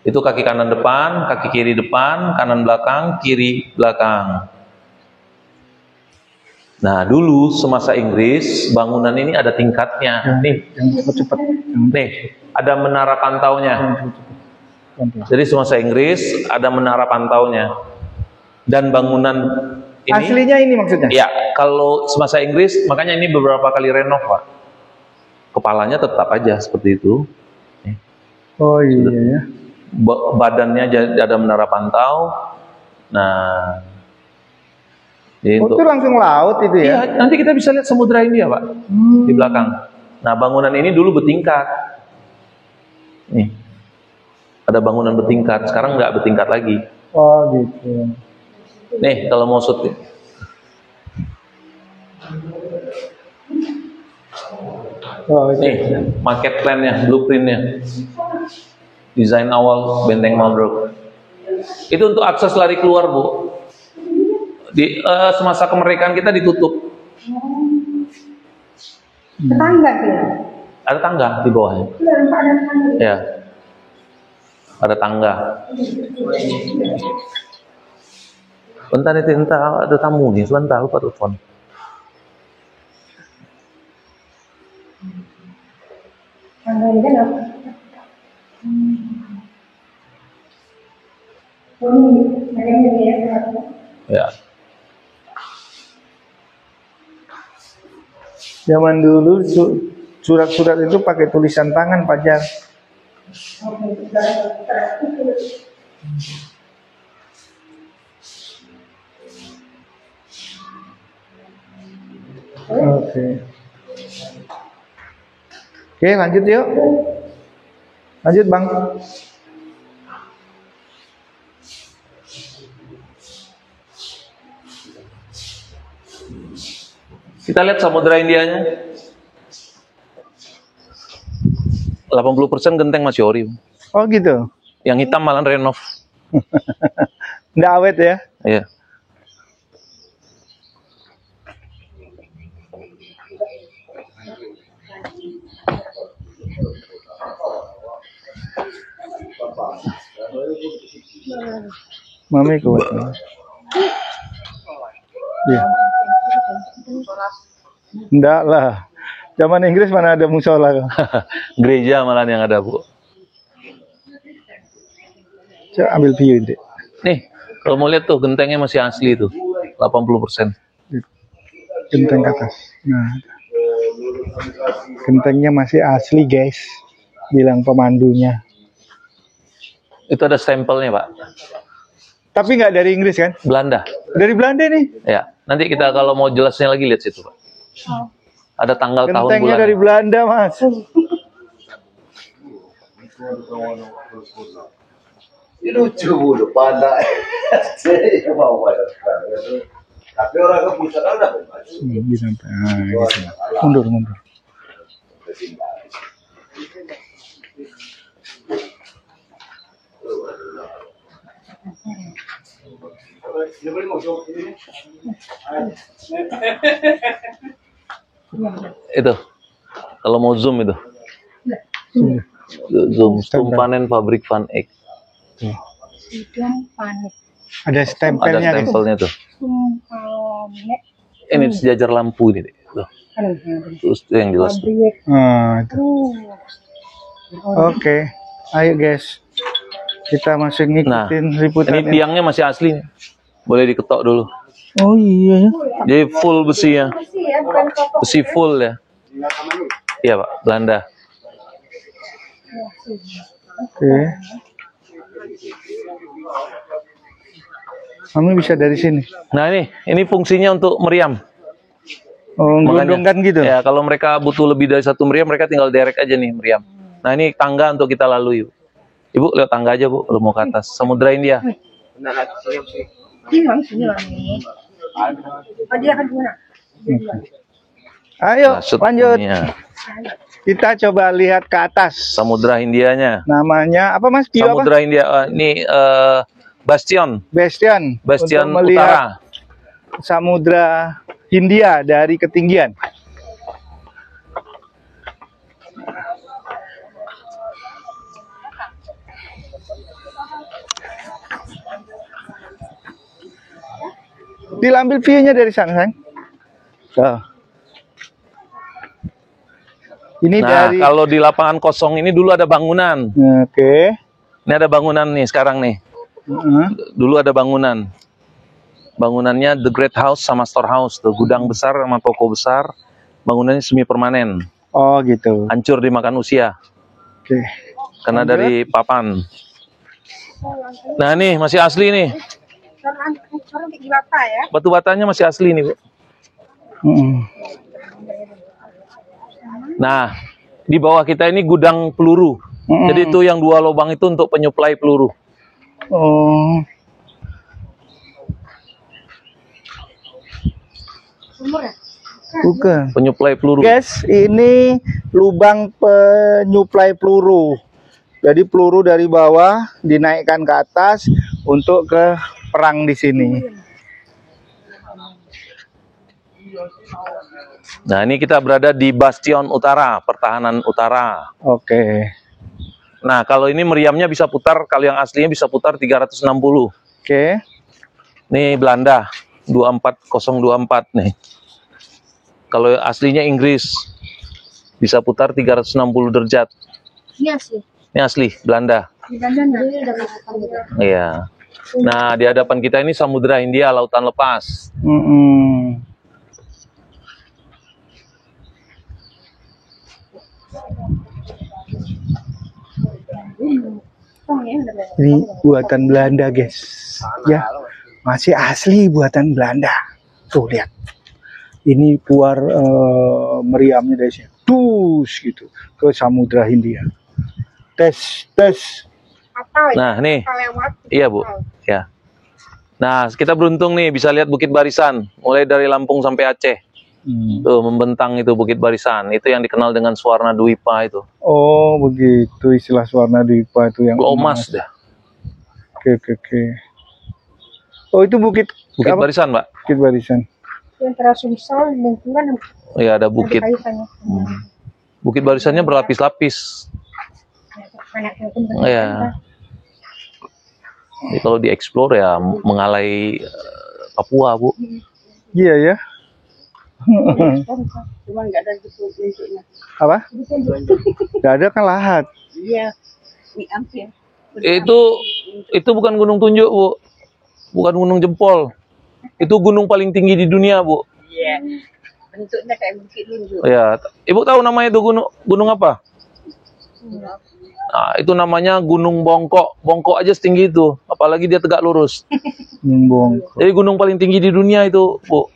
Itu kaki kanan depan, kaki kiri depan, kanan belakang, kiri belakang. Nah, dulu semasa Inggris bangunan ini ada tingkatnya. Nih, Yang cepat-cepat. nih, ada menara pantaunya. Jadi semasa Inggris ada menara pantaunya. Dan bangunan ini Aslinya ini maksudnya? ya, kalau semasa Inggris, makanya ini beberapa kali renov, Pak. Kepalanya tetap aja seperti itu. Oh iya ya. Badannya ada menara pantau. Nah, ini Oh, itu langsung laut itu ya? iya, nanti kita bisa lihat Samudra Hindia, Pak, di belakang. Nah, bangunan ini dulu bertingkat. Nih, ada bangunan bertingkat. Sekarang nggak bertingkat lagi. Oh gitu. Nih, kalau mau shoot. Oh itu. Nih, market plan-nya, blueprint-nya. Desain awal Benteng Marlborough. Itu untuk akses lari keluar, Bu. Di semasa kemerdekaan kita ditutup. Tetangga dia. Ada tangga di bawahnya. Iya, Pak, ada tetangga. Ya. Ada tangga. Bentar itu entah ada tamu nih, sebentar lupa telepon. Tangga ini kan apa? Oh, ini ada ya. Ya. Zaman dulu surat-surat itu pakai tulisan tangan, Pak Jar. Oke. Oke, lanjut yuk. Lanjut, Bang. Kita lihat Samudra Indianya. 80% genteng masih ori. Oh gitu. Yang hitam malah renov. Nggak awet ya? Iya. Mami kuat. Iya. Enggak lah. Zaman Inggris mana ada musola? Gereja malah yang ada, Bu. Coba ambil view ini. Nih, kalau mau lihat tuh gentengnya masih asli tuh. 80%. Genteng ke atas. Nah, gentengnya masih asli, guys. Bilang pemandunya. Itu ada stempelnya, Pak. Tapi nggak dari Inggris kan? Belanda. Dari Belanda nih. Ya, nanti kita kalau mau jelasnya lagi lihat situ, Pak. Ada tanggal tahun Gentengnya bulan. dari Belanda, Mas. Ini lucu udah pandai. Saya mau bayar sekarang. Tapi orang ke pusat ada. Bisa sampai. Nah, gitu. Mundur. Itu. Kalau mau zoom itu. Zoom panen pabrik Van Eyck. Panik. Ada Ada stempelnya. Guys. stempelnya tuh. Panik. Ini sejajar lampu ini. Tuh. Terus itu yang jelas. Tuh. Itu. Oke. Ayo guys. Kita masih Nah, ngikutin ini liputan. tiangnya masih asli. Boleh diketok dulu. Oh iya ya. Jadi full besinya. Masih ya, bukan kotor. Besi full ya. Iya, Pak. Belanda. Oke. Kami bisa dari sini. Nah, ini fungsinya untuk meriam. Oh, Makanya, gelondongkan gitu. Ya, kalau mereka butuh lebih dari satu meriam, mereka tinggal derek aja nih meriam. Nah, ini tangga untuk kita lalui. Ibu, lewat tangga aja, Bu. Kalau mau ke atas. Samudra India. Sini nih. Oh, dia akan gimana? Ayo, Nah, lanjut. shootnya. Kita coba lihat ke atas. Samudra Hindianya. Namanya apa, Mas? View apa? Samudra Hindia. Ini Bastion. Bastion. Bastion Untuk melihat Utara. Samudra Hindia dari ketinggian. Diambil view-nya dari sana, sayang. Oh. Ini Nah, dari. kalau di lapangan kosong ini dulu ada bangunan. Oke. Ini ada bangunan nih sekarang nih. Dulu ada bangunan. Bangunannya The Great House sama Storehouse, tuh gudang besar sama toko besar. Bangunannya semi permanen. Oh gitu. Hancur dimakan usia Oke. karena Lanjut. dari papan. Nah, nih masih asli nih. Sekarang kayak bata ya. Batu batanya masih asli nih, Bu. Nah, di bawah kita ini gudang peluru. Jadi itu yang 2 lubang itu untuk penyuplai peluru. Oh. Sumur ya? Bukan. Penyuplai peluru. Guys, ini lubang penyuplai peluru. Jadi peluru dari bawah dinaikkan ke atas untuk ke perang di sini. Nah, ini kita berada di Bastion Utara, pertahanan utara. Oke. Nah, kalau ini meriamnya bisa putar, kalau yang aslinya bisa putar 360. Oke. Ini Belanda, 24024 nih. Kalau aslinya Inggris, bisa putar 360 derajat. Iya sih. Ini asli, Belanda. Di Bandana. Iya. Nah, di hadapan kita ini Samudra Hindia, lautan lepas. Ini buatan Belanda, guys. Ya, masih asli buatan Belanda. Tuh lihat. Ini keluar meriamnya dari sini. Dus gitu ke Samudra Hindia. Tes. Atau ya? Nah, nih. Lewat. Iya, Bu. Ya. Nah, kita beruntung nih bisa lihat Bukit Barisan, mulai dari Lampung sampai Aceh. Tuh, membentang itu Bukit Barisan. Itu yang dikenal dengan Swarna Dwipa itu. Oh, begitu istilah Swarna Dwipa itu yang Emas dah. Oke. Oh, itu Bukit apa? Barisan, Mbak. Bukit Barisan. Yang terasumsal lingkungan Iya, ada bukit. kaitannya. Bukit barisannya berlapis-lapis. Iya. Jadi kalau dieksplor ya mengalai Papua, Bu. Iya ya. Cuma nggak ada bentuknya. Apa? Gak ada kan lahat. Iya. Ini hampir. Itu bukan gunung tunjuk, Bu. Bukan gunung jempol. Itu gunung paling tinggi di dunia, Bu. Iya. Bentuknya kayak bukit lunjuk. Ya, Ibu tahu namanya itu gunung apa? Nah, itu namanya Gunung Bongkok. Bongkok aja setinggi itu, apalagi dia tegak lurus. Bongkok. Jadi gunung paling tinggi di dunia itu, Bu.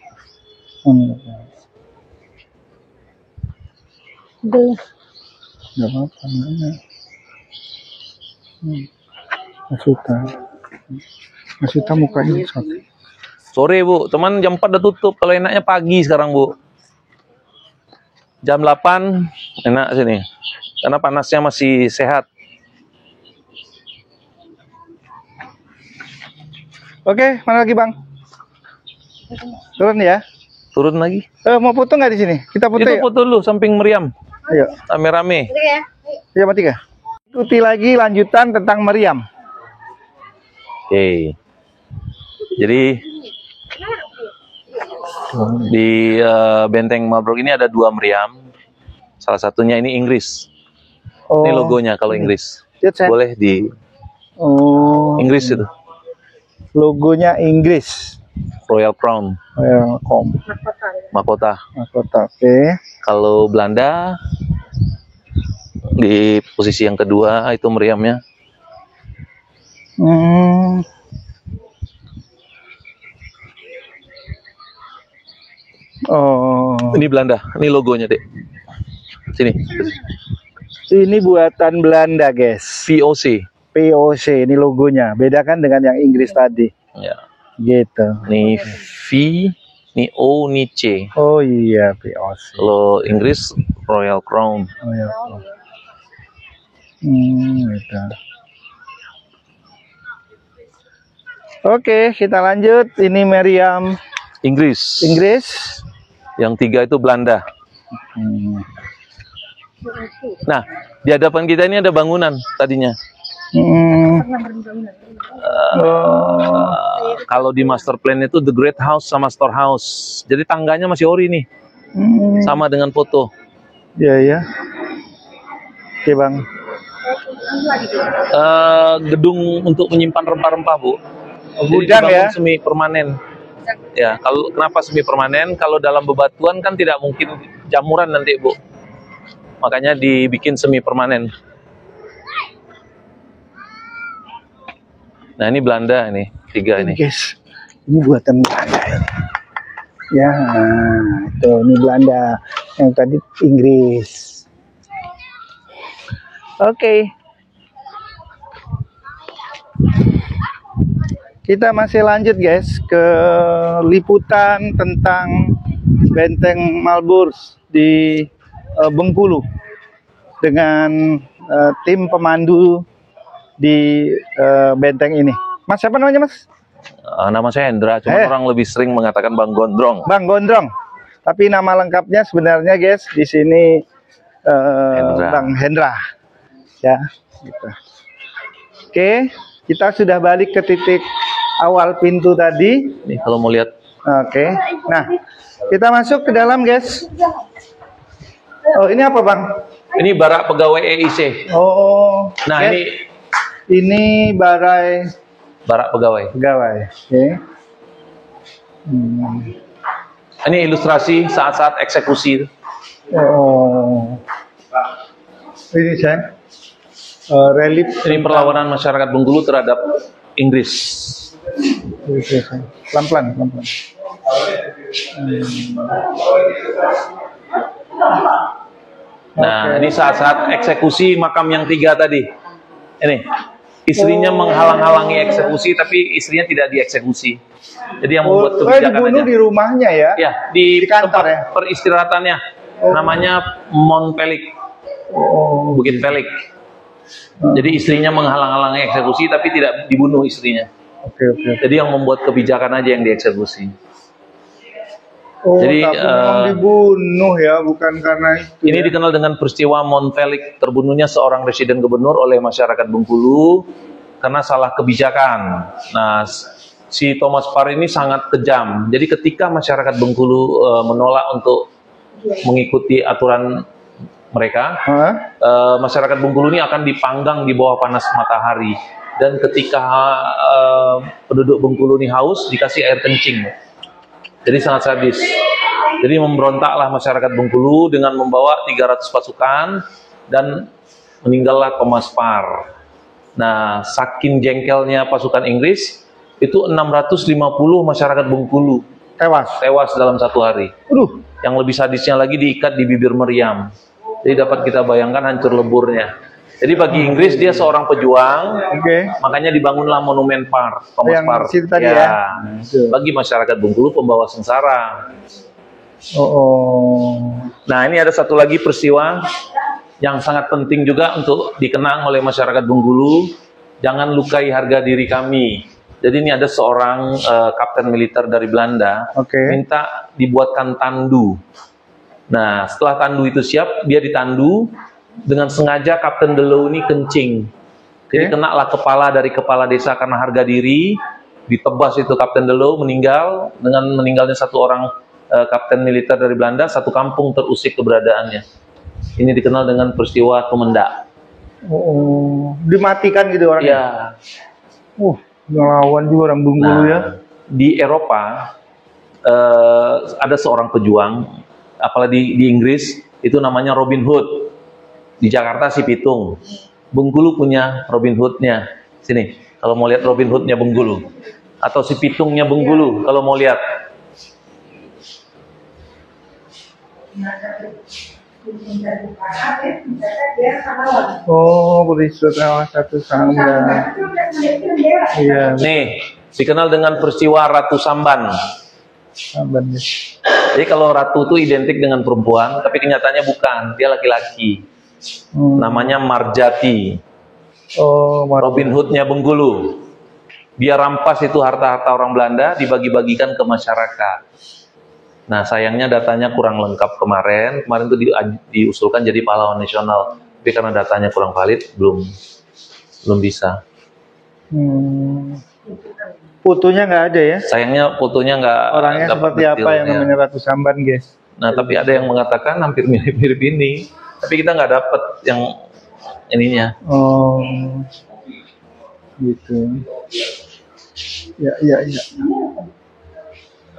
Gak apa-apa. Masuta mukanya sakit. Sore, Bu. Cuman jam 4 udah tutup. Kalau enaknya pagi sekarang, Bu. Jam 8 enak sini. Karena panasnya masih sehat. Oke, mana lagi, Bang? Turun ya. Turun lagi. Mau foto nggak di sini? Kita foto Itu ya. foto dulu samping meriam. Ayo. Rame-rame. Ya. Ya, mati kah? Ikuti lagi lanjutan tentang meriam. Oke. Jadi di Benteng Marlborough ini ada 2 meriam. Salah satunya ini Inggris. Oh. Ini logonya kalau Inggris. Lihat, saya. Boleh di Oh. Inggris itu. Logonya Inggris. Royal Crown, mahkota. Oke. Kalau Belanda di posisi yang kedua itu meriamnya. Oh. Ini Belanda, ini logonya, Dek. Sini. Ini buatan Belanda, guys. VOC. POC, ini logonya. Beda kan dengan yang Inggris tadi. Ya. Gitu. Ini V, ini O, ini C. Oh iya, POC. Kalau Inggris Royal Crown. Oh ya. Gitu. Oke, kita lanjut. Ini meriam Inggris. Inggris. Yang 3 itu Belanda. Nah, di hadapan kita ini ada bangunan tadinya. Hmm. Pernah berundang-undang. Kalau di master plan itu the great house sama storehouse. Jadi tangganya masih ori nih, Hmm. sama dengan foto. Ya ya. Oke bang. Gedung untuk menyimpan rempah-rempah, Bu. Jadi Gudang dibangun ya. semi permanen. Ya, kalau kenapa semi permanen? Kalau dalam bebatuan kan tidak mungkin jamuran nanti, Bu. Makanya dibikin semi permanen. Nah, ini Belanda ini, 3 ini. Guys, ini buatan Belanda ini. Ya, tuh ini Belanda. Yang tadi Inggris. Oke. Kita masih lanjut guys ke liputan tentang Benteng Malburs di Bengkulu dengan tim pemandu di benteng ini. Mas, siapa namanya Mas? Nama saya Hendra, cuma orang lebih sering mengatakan Bang Gondrong. Bang Gondrong. Tapi nama lengkapnya sebenarnya guys di sini Bang Hendra. Ya, gitu. Oke, kita sudah balik ke titik awal pintu tadi. Nih, kalau mau lihat. Oke. Nah, kita masuk ke dalam guys. Oh, ini apa Bang? Ini barak pegawai EIC. Oh. Nah, guys, ini barai barak pegawai. pegawai. Oke. Ini ilustrasi saat-saat eksekusi. Oh. Ini saya. Relief. Ini perlawanan masyarakat Bengkulu terhadap Inggris. Pelan-pelan, pelan-pelan. Nah, ini saat-saat eksekusi makam yang 3 tadi. Ini, istrinya menghalang-halangi eksekusi, tapi istrinya tidak dieksekusi. Jadi yang membuat kebijakan dibunuh aja. di rumahnya ya? Ya, di kantor tempat ya? peristirahatannya. Namanya Mount Pelik, Oh. Bukit Pelik. Jadi istrinya menghalang-halangi eksekusi, tapi tidak dibunuh istrinya. Oke, oke. Jadi yang membuat kebijakan aja yang dieksekusi. Oh, Jadi, tapi memang dibunuh ya, bukan karena itu. Ini ya? dikenal dengan peristiwa Mount Pelik, terbunuhnya seorang residen gubernur oleh masyarakat Bengkulu karena salah kebijakan. Nah, si Thomas Parr ini sangat kejam. Jadi ketika masyarakat Bengkulu menolak untuk mengikuti aturan mereka, masyarakat Bengkulu ini akan dipanggang di bawah panas matahari. Dan ketika penduduk Bengkulu ini haus, dikasih air kencing. Jadi sangat sadis. Jadi memberontaklah masyarakat Bengkulu dengan membawa 300 pasukan dan meninggallah Thomas Parr. Nah, saking jengkelnya pasukan Inggris, itu 650 masyarakat Bengkulu tewas dalam 1 hari. Yang lebih sadisnya lagi diikat di bibir meriam. Jadi dapat kita bayangkan hancur leburnya. Jadi bagi Inggris dia seorang pejuang, makanya dibangunlah monumen Parr, Thomas Parr. Tadi ya. Bagi masyarakat Bengkulu pembawa sengsara. Nah, ini ada satu lagi peristiwa yang sangat penting juga untuk dikenang oleh masyarakat Bengkulu. Jangan lukai harga diri kami. Jadi ini ada seorang kapten militer dari Belanda minta dibuatkan tandu. Nah, setelah tandu itu siap, dia ditandu. Dengan sengaja Kapten Delau ini kencing. Jadi kenalah kepala dari kepala desa karena harga diri. Ditebas itu Kapten Delau, meninggal. Dengan meninggalnya satu orang kapten militer dari Belanda, satu kampung terusik keberadaannya. Ini dikenal dengan peristiwa Kemendak. Dimatikan gitu orangnya? Ya. Ngelawan juga orang Bengkulu ya. Di Eropa ada seorang pejuang, apalagi di Inggris, itu namanya Robin Hood. Di Jakarta si Pitung. Bengkulu punya Robin Hood-nya. Sini, kalau mau lihat Robin Hood-nya Bengkulu. Atau si Pitungnya Bengkulu, kalau mau lihat. Oh, peristiwa satu Sangga. Iya. Nih, dikenal dengan peristiwa Ratu Samban. Jadi kalau ratu itu identik dengan perempuan, tapi kenyataannya bukan, dia laki-laki. Namanya Marjati. Robin Hood-nya Bengkulu. Dia rampas itu harta-harta orang Belanda, dibagi-bagikan ke masyarakat. Nah, sayangnya datanya kurang lengkap kemarin. Kemarin itu diusulkan jadi pahlawan nasional, tapi karena datanya kurang valid, belum belum bisa. Fotonya nggak ada ya? Sayangnya fotonya nggak Orangnya dapat seperti apa yang detailnya. namanya Ratu Samban, guys? Nah, tapi ada yang mengatakan hampir mirip-mirip ini, tapi kita nggak dapat yang ininya. Oh, gitu. Ya, ya, ya.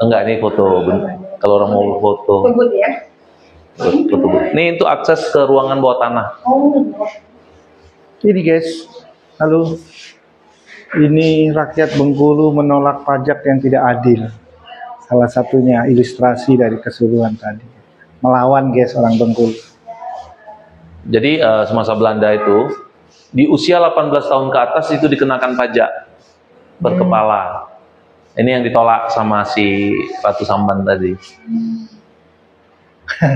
Enggak, ini foto. Kalau orang mau foto, Tunggu ya. foto. Ini untuk akses ke ruangan bawah tanah. Ini guys, halo. Ini rakyat Bengkulu menolak pajak yang tidak adil. Salah satunya ilustrasi dari keseluruhan tadi. Melawan guys orang Bengkulu. Jadi semasa Belanda itu, di usia 18 tahun ke atas itu dikenakan pajak berkepala. Ini yang ditolak sama si Ratu Samban tadi.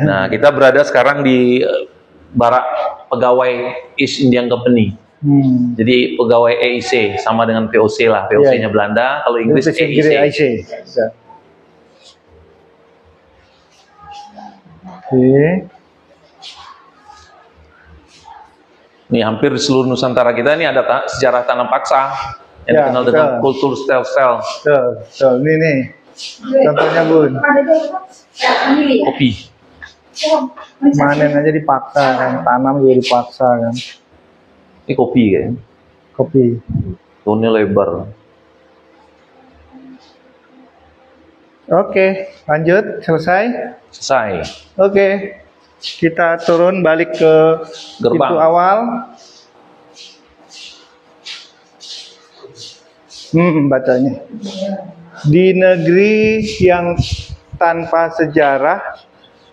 Nah, kita berada sekarang di barak pegawai East Indian Company. Jadi pegawai EIC sama dengan VOC lah. VOC-nya Belanda, kalau Inggris EIC. Ya. Oke. Nih hampir di seluruh Nusantara kita ini ada sejarah tanam paksa yang Ya, dikenal dengan betul. kultur stel-stel. Tuh, ini nih. Contohnya Bun, Kopi. panen aja dipaksa kan, tanam juga dipaksa kan. Ini kopi kayaknya. Kopi. Daunnya lebar. Oke, lanjut, selesai. Selesai. Oke, kita turun balik ke Gerbang. pintu awal. Bacanya. Di negeri yang tanpa sejarah,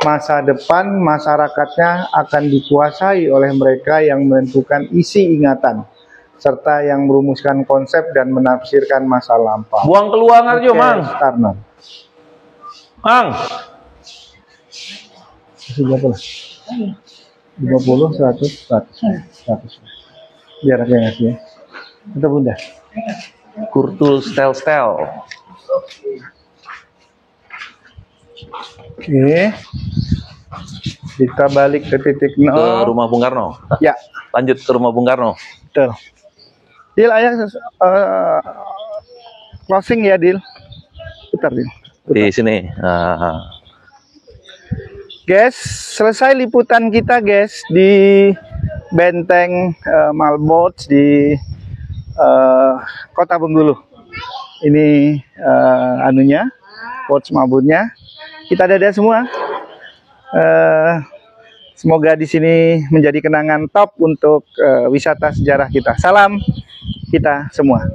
masa depan masyarakatnya akan dikuasai oleh mereka yang menentukan isi ingatan, serta yang merumuskan konsep dan menafsirkan masa lampau. Buang keluar Arjo, Oke, Mang. Tarno. Mang. 30, 100. Biar aja ngasih ya. Itu bunda. Kultur stel-stel. Oke. Kita balik ke titik Ke 0. rumah Bung Karno. Ya, Lanjut ke rumah Bung Karno. betul. Dil, ayah closing ya, Dil. Putar, Dil. Di sini. Guys, selesai liputan kita, guys, di Benteng Malbots di Kota Bengkulu. Ini anunya, Pots Mabutnya. Kita ada semua. Semoga di sini menjadi kenangan top untuk wisata sejarah kita. Salam kita semua.